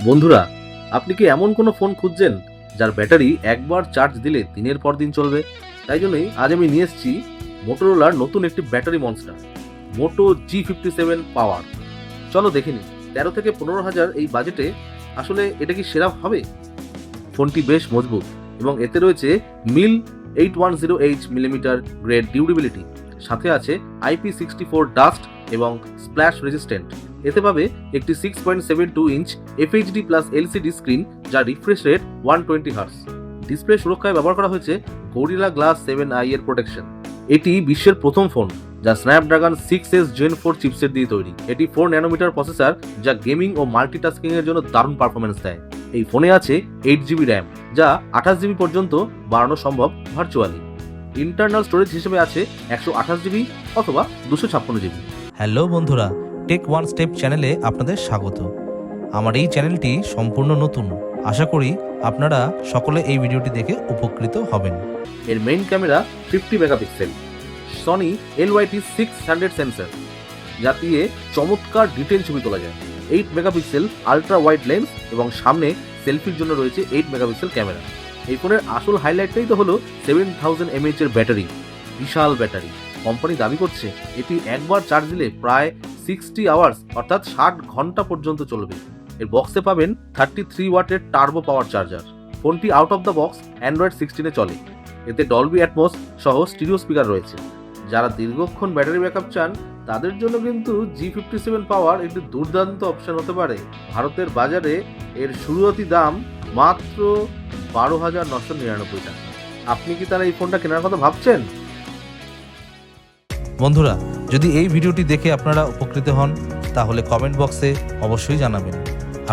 বন্ধুরা, আপনি কি এমন কোনো ফোন খুঁজছেন যার ব্যাটারি একবার চার্জ দিলে দিনের পর দিন চলবে? তাই জন্যই আজ আমি নিয়ে এসেছি মোটোরোলার নতুন একটি ব্যাটারি মনস্টার, মোটো G57 পাওয়ার। চলো দেখে নিই 13 থেকে 15,000 এই বাজেটে আসলে এটা কি সেরা হবে। ফোনটি বেশ মজবুত এবং এতে রয়েছে মিল 810H মিলিমিটার গ্রেড ডিউরেবিলিটি, সাথে আছে IP64 ডাস্ট এবং স্প্ল্যাশ রেজিস্ট্যান্ট। এতে পাবে একটি 6.72 inch FHD plus LCD screen, যা রিফ্রেশ রেট 120 হার্টজ। ডিসপ্লে সুরক্ষায় ব্যবহার করা হয়েছে গরিলা গ্লাস 7i এর প্রোটেকশন। এটি বিশ্বের প্রথম ফোন যা স্ন্যাপড্রাগন 6s Gen 4 চিপসেট দিয়ে তৈরি। এটি 4 ন্যানোমিটার প্রসেসর, যা গেমিং ও মাল্টিটাস্কিং এর জন্য দারুণ পারফরমেন্স দেয়। এই ফোনে আছে 8GB র্যাম, যা 28GB পর্যন্ত বাড়ানো সম্ভব ভার্চুয়ালি। ইন্টারনাল স্টোরেজ হিসেবে আছে 128GB অথবা 256GB। হ্যালো বন্ধুরা, টেক ওয়ান স্টেপ চ্যানেলে আপনাদের স্বাগত। আমার এই চ্যানেলটি সম্পূর্ণ নতুন। আশা করি আপনারা সকলে এই ভিডিওটি দেখে উপকৃত হবেন। এর main camera 50 megapixel, Sony LYT600 sensor, যা দিয়ে চমৎকার ডিটেল ছবি তোলা যায়। 8 মেগাপিক্সেল আলট্রা ওয়াইড লেন্স এবং সামনে সেলফির জন্য রয়েছে 8 মেগাপিক্সেল ক্যামেরা। এই ফোনের আসল হাইলাইটটাই তো হলো 7000 mAh এর ব্যাটারি। বিশাল ব্যাটারি। কোম্পানি দাবি করছে এটি একবার চার্জ দিলে প্রায় 60 আওয়ার্স অর্থাৎ 60 ঘন্টা পর্যন্ত চলবে। এর বক্সে পাবেন 33 ওয়াটের টার্বো পাওয়ার চার্জার। ফোনটি out of the box Android 16 চলে। এতে ডলবি অ্যাটমস সহ স্টিরিও স্পিকার রয়েছে। যারা দীর্ঘক্ষণ ব্যাটারি ব্যাকআপ চান তাদের জন্য কিন্তু G57 পাওয়ার একটি দুর্দান্ত অপশন হতে পারে। ভারতের বাজারে এর শুরুয়াতি দাম মাত্র 12,999 টাকা। আপনি কি তারা এই ফোনটা কেনার কথা ভাবছেন? বন্ধুরা, যদি এই ভিডিওটি দেখে আপনারা উপকৃত হন তাহলে কমেন্ট বক্সে অবশ্যই জানাবেন।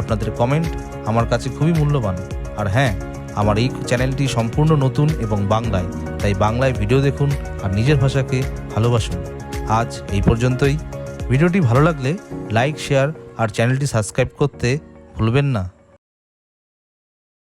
আপনাদের কমেন্ট আমার কাছে খুবই মূল্যবান। আর হ্যাঁ, আমার এই চ্যানেলটি সম্পূর্ণ নতুন এবং বাংলায়, তাই বাংলায় ভিডিও দেখুন আর নিজের ভাষাকে ভালোবাসুন। আজ এই পর্যন্তই। ভিডিওটি ভালো লাগলে লাইক, শেয়ার আর চ্যানেলটি সাবস্ক্রাইব করতে ভুলবেন না।